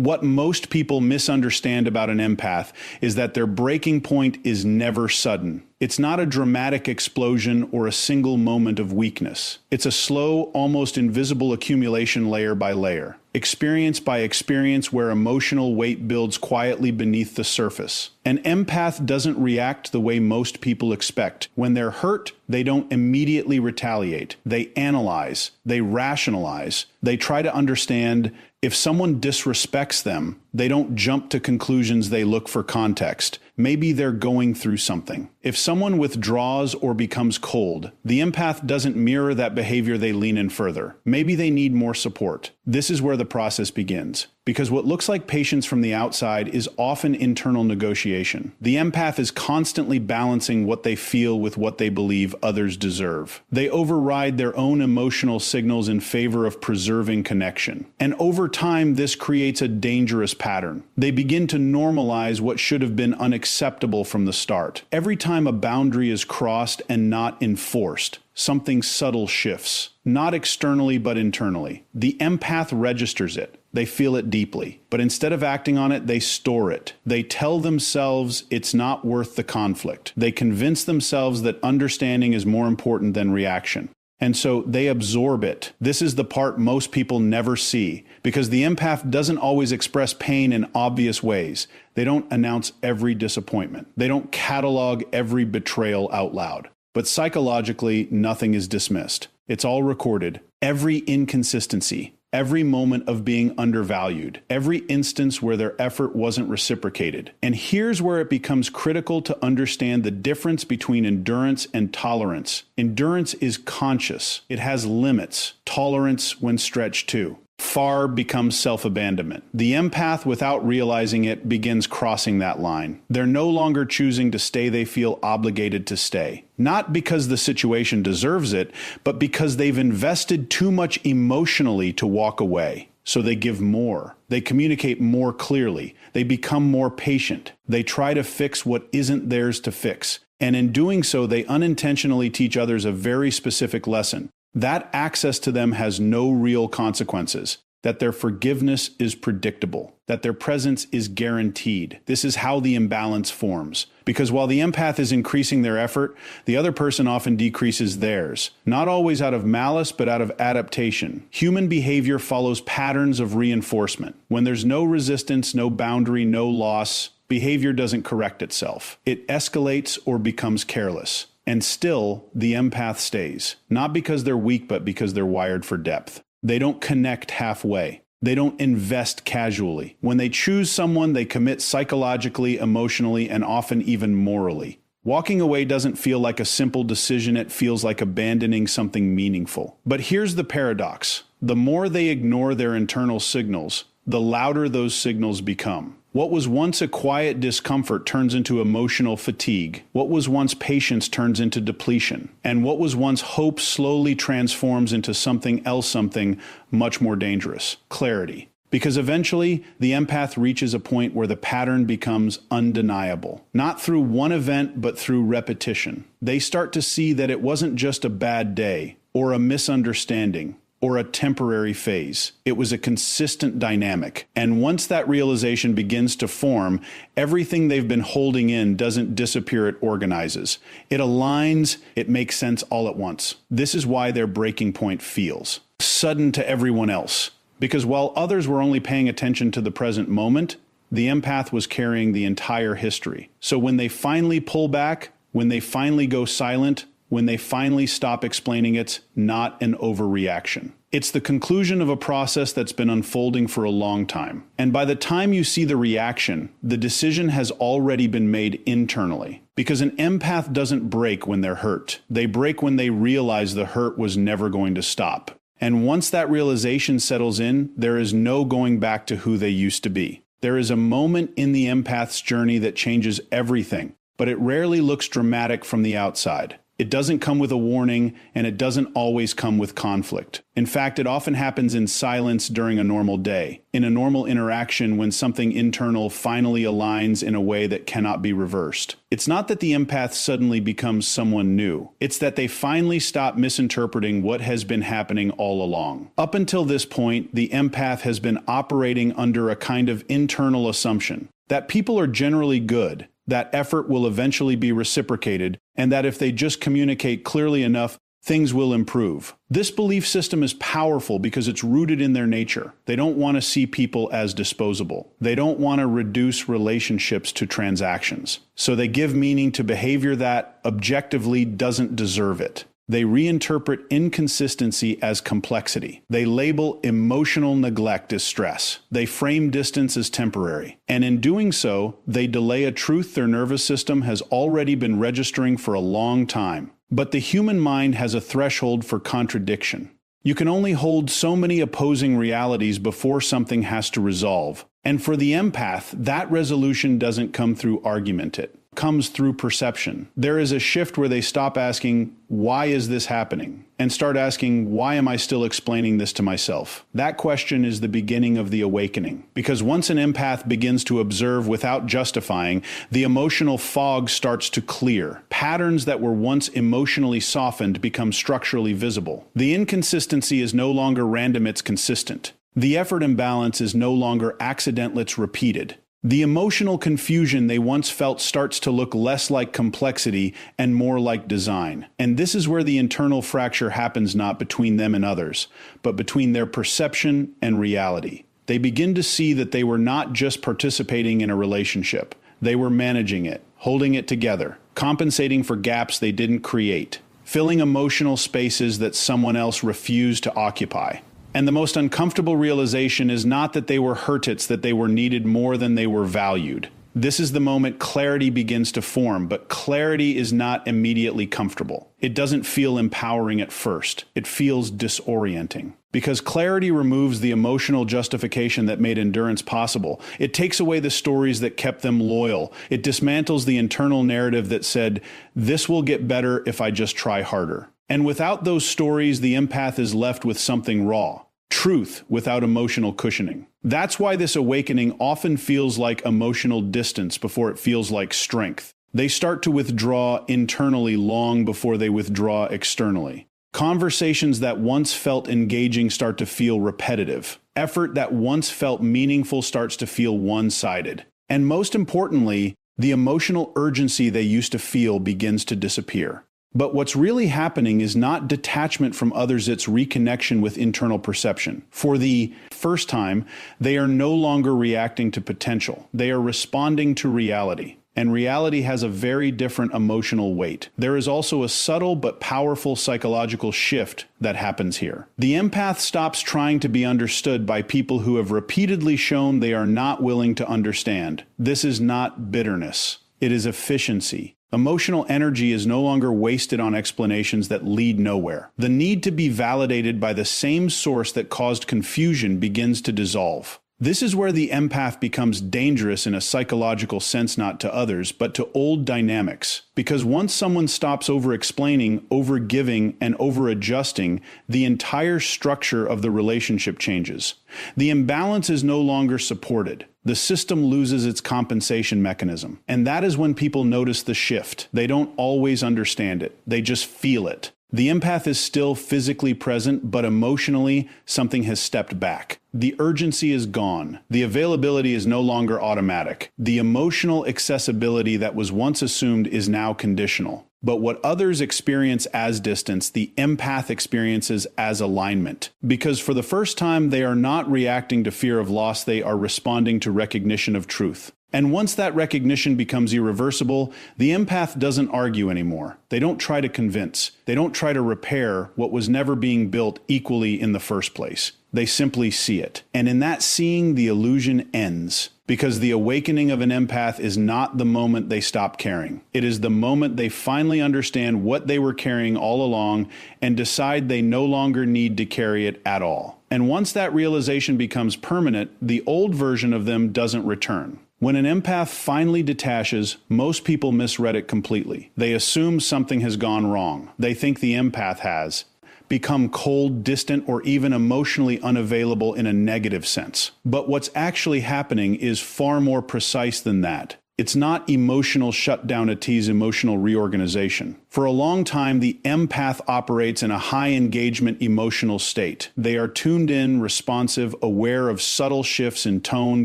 What most people misunderstand about an empath is that their breaking point is never sudden. It's not a dramatic explosion or a single moment of weakness. It's a slow, almost invisible accumulation layer by layer, experience by experience, where emotional weight builds quietly beneath the surface. An empath doesn't react the way most people expect. When they're hurt, they don't immediately retaliate. They analyze, they rationalize, they try to understand. If someone disrespects them, they don't jump to conclusions, they look for context. Maybe they're going through something. If someone withdraws or becomes cold, the empath doesn't mirror that behavior, they lean in further. Maybe they need more support. This is where the process begins. Because what looks like patience from the outside is often internal negotiation. The empath is constantly balancing what they feel with what they believe others deserve. They override their own emotional signals in favor of preserving connection. And over time, this creates a dangerous pattern. They begin to normalize what should have been unacceptable from the start. Every time a boundary is crossed and not enforced, something subtle shifts. Not externally, but internally. The empath registers it. They feel it deeply. But instead of acting on it, they store it. They tell themselves it's not worth the conflict. They convince themselves that understanding is more important than reaction. And so they absorb it. This is the part most people never see, because the empath doesn't always express pain in obvious ways. They don't announce every disappointment. They don't catalog every betrayal out loud. But psychologically, nothing is dismissed. It's all recorded. Every inconsistency, every moment of being undervalued, every instance where their effort wasn't reciprocated. And here's where it becomes critical to understand the difference between endurance and tolerance. Endurance is conscious. It has limits. Tolerance, when stretched too far, becomes self-abandonment. The empath, without realizing it, begins crossing that line. They're no longer choosing to stay, they feel obligated to stay. Not because the situation deserves it, but because they've invested too much emotionally to walk away. So they give more. They communicate more clearly. They become more patient. They try to fix what isn't theirs to fix. And in doing so, they unintentionally teach others a very specific lesson. That access to them has no real consequences, that their forgiveness is predictable, that their presence is guaranteed. This is how the imbalance forms. Because while the empath is increasing their effort, the other person often decreases theirs. Not always out of malice, but out of adaptation. Human behavior follows patterns of reinforcement. When there's no resistance, no boundary, no loss, behavior doesn't correct itself. It escalates or becomes careless. And still, the empath stays. Not because they're weak, but because they're wired for depth. They don't connect halfway. They don't invest casually. When they choose someone, they commit psychologically, emotionally, and often even morally. Walking away doesn't feel like a simple decision, it feels like abandoning something meaningful. But here's the paradox. The more they ignore their internal signals, the louder those signals become. What was once a quiet discomfort turns into emotional fatigue. What was once patience turns into depletion. And what was once hope slowly transforms into something else, something much more dangerous: clarity. Because eventually, the empath reaches a point where the pattern becomes undeniable. Not through one event, but through repetition. They start to see that it wasn't just a bad day, or a misunderstanding, or a temporary phase. It was a consistent dynamic. And once that realization begins to form, everything they've been holding in doesn't disappear, it organizes. It aligns, it makes sense all at once. This is why their breaking point feels sudden to everyone else. Because while others were only paying attention to the present moment, the empath was carrying the entire history. So when they finally pull back, when they finally go silent, when they finally stop explaining, it's not an overreaction. It's the conclusion of a process that's been unfolding for a long time. And by the time you see the reaction, the decision has already been made internally. Because an empath doesn't break when they're hurt. They break when they realize the hurt was never going to stop. And once that realization settles in, there is no going back to who they used to be. There is a moment in the empath's journey that changes everything, but it rarely looks dramatic from the outside. It doesn't come with a warning, and it doesn't always come with conflict. In fact, it often happens in silence during a normal day, in a normal interaction when something internal finally aligns in a way that cannot be reversed. It's not that the empath suddenly becomes someone new. It's that they finally stop misinterpreting what has been happening all along. Up until this point, the empath has been operating under a kind of internal assumption that people are generally good, that effort will eventually be reciprocated, and that if they just communicate clearly enough, things will improve. This belief system is powerful because it's rooted in their nature. They don't want to see people as disposable. They don't want to reduce relationships to transactions. So they give meaning to behavior that objectively doesn't deserve it. They reinterpret inconsistency as complexity. They label emotional neglect as stress. They frame distance as temporary. And in doing so, they delay a truth their nervous system has already been registering for a long time. But the human mind has a threshold for contradiction. You can only hold so many opposing realities before something has to resolve. And for the empath, that resolution doesn't come through argument. It comes through perception. There is a shift where they stop asking, why is this happening? And start asking, why am I still explaining this to myself? That question is the beginning of the awakening. Because once an empath begins to observe without justifying, the emotional fog starts to clear. Patterns that were once emotionally softened become structurally visible. The inconsistency is no longer random, it's consistent. The effort imbalance is no longer accidental, it's repeated. The emotional confusion they once felt starts to look less like complexity and more like design. And this is where the internal fracture happens, not between them and others, but between their perception and reality. They begin to see that they were not just participating in a relationship. They were managing it, holding it together, compensating for gaps they didn't create, filling emotional spaces that someone else refused to occupy. And the most uncomfortable realization is not that they were hurt, it's that they were needed more than they were valued. This is the moment clarity begins to form, but clarity is not immediately comfortable. It doesn't feel empowering at first. It feels disorienting. Because clarity removes the emotional justification that made endurance possible. It takes away the stories that kept them loyal. It dismantles the internal narrative that said, this will get better if I just try harder. And without those stories, the empath is left with something raw. Truth without emotional cushioning. That's why this awakening often feels like emotional distance before it feels like strength. They start to withdraw internally long before they withdraw externally. Conversations that once felt engaging start to feel repetitive. Effort that once felt meaningful starts to feel one-sided. And most importantly, the emotional urgency they used to feel begins to disappear. But what's really happening is not detachment from others, it's reconnection with internal perception. For the first time, they are no longer reacting to potential. They are responding to reality. And reality has a very different emotional weight. There is also a subtle but powerful psychological shift that happens here. The empath stops trying to be understood by people who have repeatedly shown they are not willing to understand. This is not bitterness. It is efficiency. Emotional energy is no longer wasted on explanations that lead nowhere. The need to be validated by the same source that caused confusion begins to dissolve. This is where the empath becomes dangerous in a psychological sense, not to others, but to old dynamics. Because once someone stops over-explaining, over-giving, and over-adjusting, the entire structure of the relationship changes. The imbalance is no longer supported. The system loses its compensation mechanism. And that is when people notice the shift. They don't always understand it. They just feel it. The empath is still physically present, but emotionally, something has stepped back. The urgency is gone. The availability is no longer automatic. The emotional accessibility that was once assumed is now conditional. But what others experience as distance, the empath experiences as alignment. Because for the first time, they are not reacting to fear of loss, they are responding to recognition of truth. And once that recognition becomes irreversible, the empath doesn't argue anymore. They don't try to convince. They don't try to repair what was never being built equally in the first place. They simply see it. And in that seeing, the illusion ends. Because the awakening of an empath is not the moment they stop caring. It is the moment they finally understand what they were carrying all along and decide they no longer need to carry it at all. And once that realization becomes permanent, the old version of them doesn't return. When an empath finally detaches, most people misread it completely. They assume something has gone wrong. They think the empath has become cold, distant, or even emotionally unavailable in a negative sense. But what's actually happening is far more precise than that. It's not emotional shutdown, it is emotional reorganization. For a long time, the empath operates in a high engagement emotional state. They are tuned in, responsive, aware of subtle shifts in tone,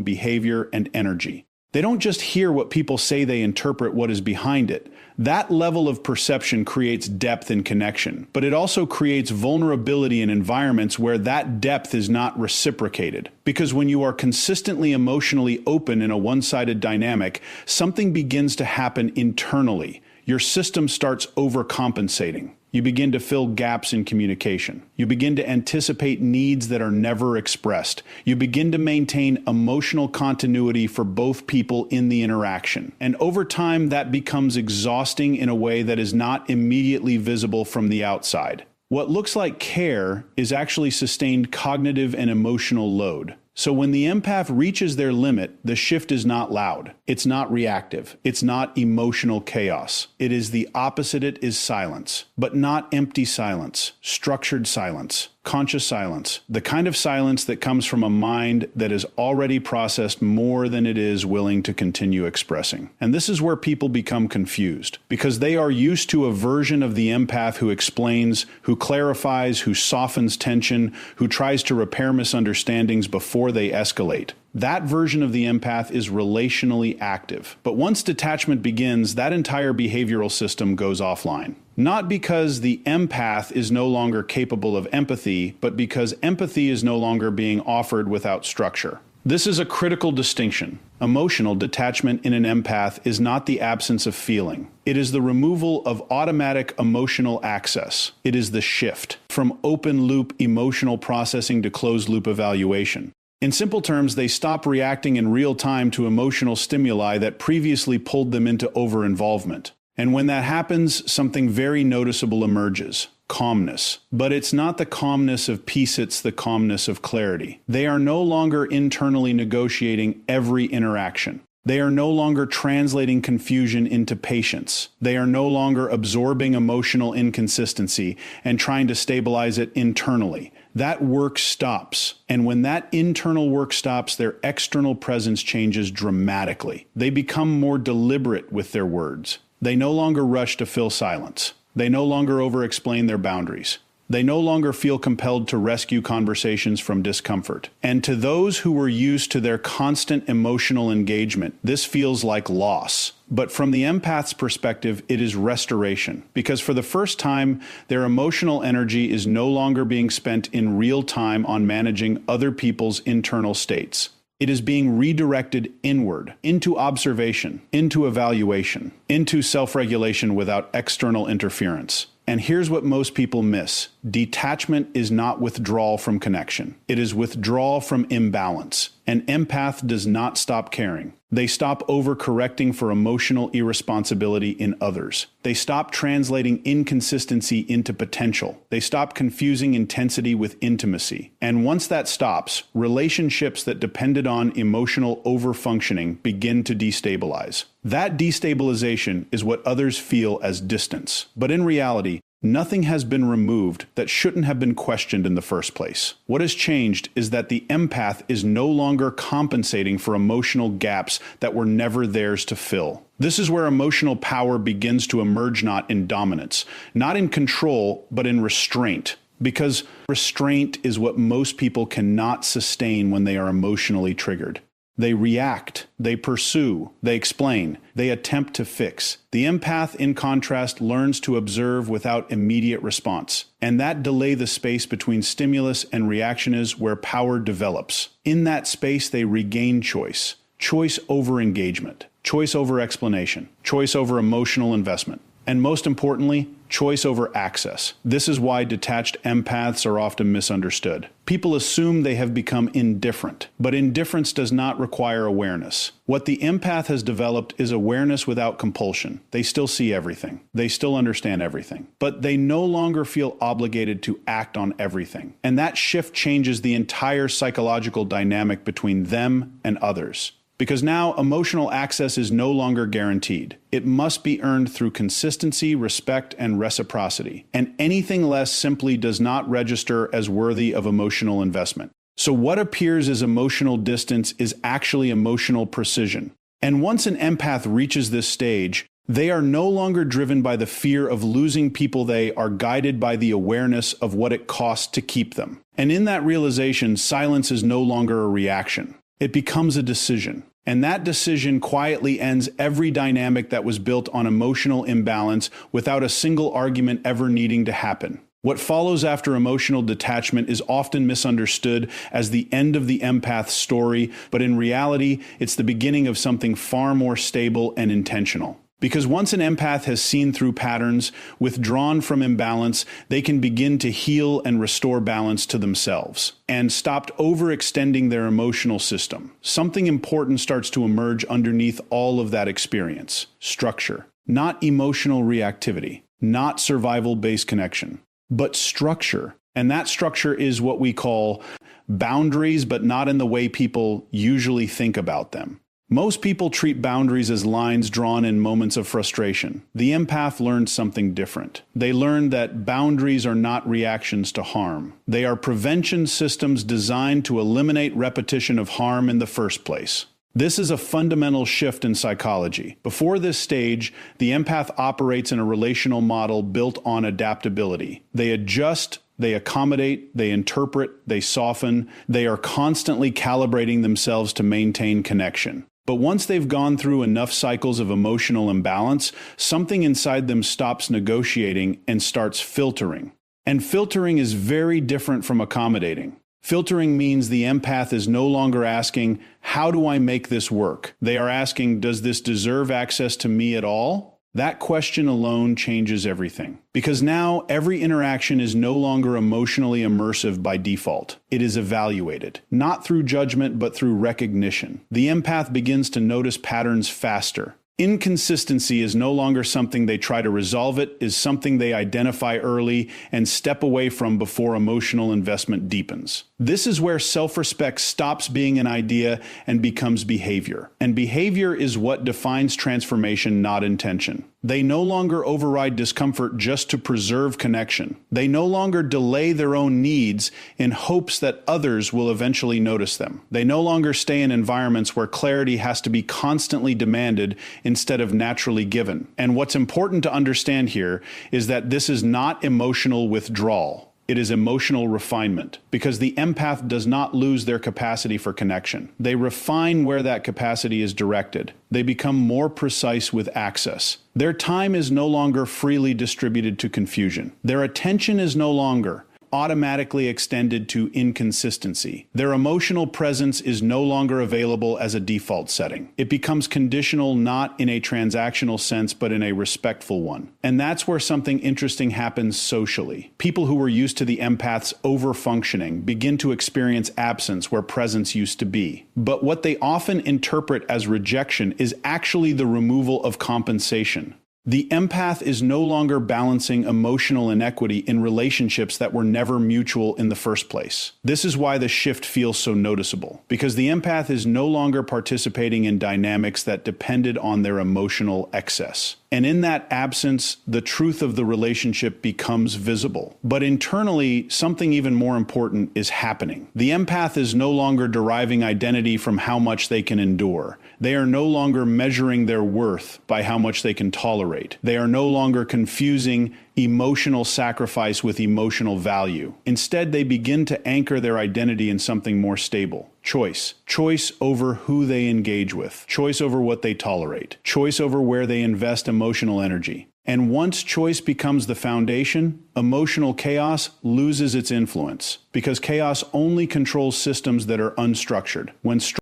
behavior, and energy. They don't just hear what people say, they interpret what is behind it. That level of perception creates depth and connection, but it also creates vulnerability in environments where that depth is not reciprocated. Because when you are consistently emotionally open in a one-sided dynamic, something begins to happen internally. Your system starts overcompensating. You begin to fill gaps in communication. You begin to anticipate needs that are never expressed. You begin to maintain emotional continuity for both people in the interaction. And over time, that becomes exhausting in a way that is not immediately visible from the outside. What looks like care is actually sustained cognitive and emotional load. So when the empath reaches their limit, the shift is not loud. It's not reactive. It's not emotional chaos. It is the opposite. It is silence, but not empty silence, structured silence, conscious silence, the kind of silence that comes from a mind that has already processed more than it is willing to continue expressing. And this is where people become confused, because they are used to a version of the empath who explains, who clarifies, who softens tension, who tries to repair misunderstandings before they escalate. That version of the empath is relationally active. But once detachment begins, that entire behavioral system goes offline. Not because the empath is no longer capable of empathy, but because empathy is no longer being offered without structure. This is a critical distinction. Emotional detachment in an empath is not the absence of feeling. It is the removal of automatic emotional access. It is the shift from open-loop emotional processing to closed-loop evaluation. In simple terms, they stop reacting in real time to emotional stimuli that previously pulled them into over-involvement. And when that happens, something very noticeable emerges: calmness. But it's not the calmness of peace, it's the calmness of clarity. They are no longer internally negotiating every interaction. They are no longer translating confusion into patience. They are no longer absorbing emotional inconsistency and trying to stabilize it internally. That work stops. And when that internal work stops, their external presence changes dramatically. They become more deliberate with their words. They no longer rush to fill silence. They no longer over-explain their boundaries. They no longer feel compelled to rescue conversations from discomfort. And to those who were used to their constant emotional engagement, this feels like loss. But from the empath's perspective, it is restoration. Because for the first time, their emotional energy is no longer being spent in real time on managing other people's internal states. It is being redirected inward, into observation, into evaluation, into self-regulation without external interference. And here's what most people miss. Detachment is not withdrawal from connection. It is withdrawal from imbalance. An empath does not stop caring. They stop overcorrecting for emotional irresponsibility in others. They stop translating inconsistency into potential. They stop confusing intensity with intimacy. And once that stops, relationships that depended on emotional overfunctioning begin to destabilize. That destabilization is what others feel as distance. But in reality, nothing has been removed that shouldn't have been questioned in the first place. What has changed is that the empath is no longer compensating for emotional gaps that were never theirs to fill. This is where emotional power begins to emerge, not in dominance, not in control, but in restraint. Because restraint is what most people cannot sustain when they are emotionally triggered. They react, they pursue, they explain, they attempt to fix. The empath, in contrast, learns to observe without immediate response. And that delay, the space between stimulus and reaction, is where power develops. In that space, they regain choice. Choice over engagement, choice over explanation, choice over emotional investment. And most importantly, choice over access. This is why detached empaths are often misunderstood. People assume they have become indifferent, but indifference does not require awareness. What the empath has developed is awareness without compulsion. They still see everything. They still understand everything. But they no longer feel obligated to act on everything. And that shift changes the entire psychological dynamic between them and others. because now emotional access is no longer guaranteed. It must be earned through consistency, respect, and reciprocity, and anything less simply does not register as worthy of emotional investment. So what appears as emotional distance is actually emotional precision. And once an empath reaches this stage, they are no longer driven by the fear of losing people. They are guided by the awareness of what it costs to keep them. And in that realization, silence is no longer a reaction. It becomes a decision. And that decision quietly ends every dynamic that was built on emotional imbalance without a single argument ever needing to happen. What follows after emotional detachment is often misunderstood as the end of the empath's story, but in reality, it's the beginning of something far more stable and intentional. Because once an empath has seen through patterns, withdrawn from imbalance, they can begin to heal and restore balance to themselves, and stopped overextending their emotional system. Something important starts to emerge underneath all of that experience: structure. Not emotional reactivity, not survival-based connection, but structure. And that structure is what we call boundaries, but not in the way people usually think about them. Most people treat boundaries as lines drawn in moments of frustration. The empath learned something different. They learned that boundaries are not reactions to harm. They are prevention systems designed to eliminate repetition of harm in the first place. This is a fundamental shift in psychology. Before this stage, the empath operates in a relational model built on adaptability. They adjust, they accommodate, they interpret, they soften. They are constantly calibrating themselves to maintain connection. But once they've gone through enough cycles of emotional imbalance, something inside them stops negotiating and starts filtering. And filtering is very different from accommodating. Filtering means the empath is no longer asking, "How do I make this work?" They are asking, "Does this deserve access to me at all?" That question alone changes everything. Because now every interaction is no longer emotionally immersive by default. It is evaluated, not through judgment, but through recognition. The empath begins to notice patterns faster. Inconsistency is no longer something they try to resolve, it is something they identify early and step away from before emotional investment deepens. This is where self-respect stops being an idea and becomes behavior. And behavior is what defines transformation, not intention. They no longer override discomfort just to preserve connection. They no longer delay their own needs in hopes that others will eventually notice them. They no longer stay in environments where clarity has to be constantly demanded instead of naturally given. And what's important to understand here is that this is not emotional withdrawal. It is emotional refinement, because the empath does not lose their capacity for connection. They refine where that capacity is directed. They become more precise with access. Their time is no longer freely distributed to confusion. Their attention is no longer automatically extended to inconsistency. Their emotional presence is no longer available as a default setting. It becomes conditional, not in a transactional sense, but in a respectful one. And that's where something interesting happens socially. People who were used to the empath's overfunctioning begin to experience absence where presence used to be. But what they often interpret as rejection is actually the removal of compensation. The empath is no longer balancing emotional inequity in relationships that were never mutual in the first place. This is why the shift feels so noticeable, because the empath is no longer participating in dynamics that depended on their emotional excess. And in that absence, the truth of the relationship becomes visible. But internally, something even more important is happening. The empath is no longer deriving identity from how much they can endure. They are no longer measuring their worth by how much they can tolerate. They are no longer confusing emotional sacrifice with emotional value. Instead, they begin to anchor their identity in something more stable. Choice. Choice over who they engage with. Choice over what they tolerate. Choice over where they invest emotional energy. And once choice becomes the foundation, emotional chaos loses its influence, because chaos only controls systems that are unstructured. When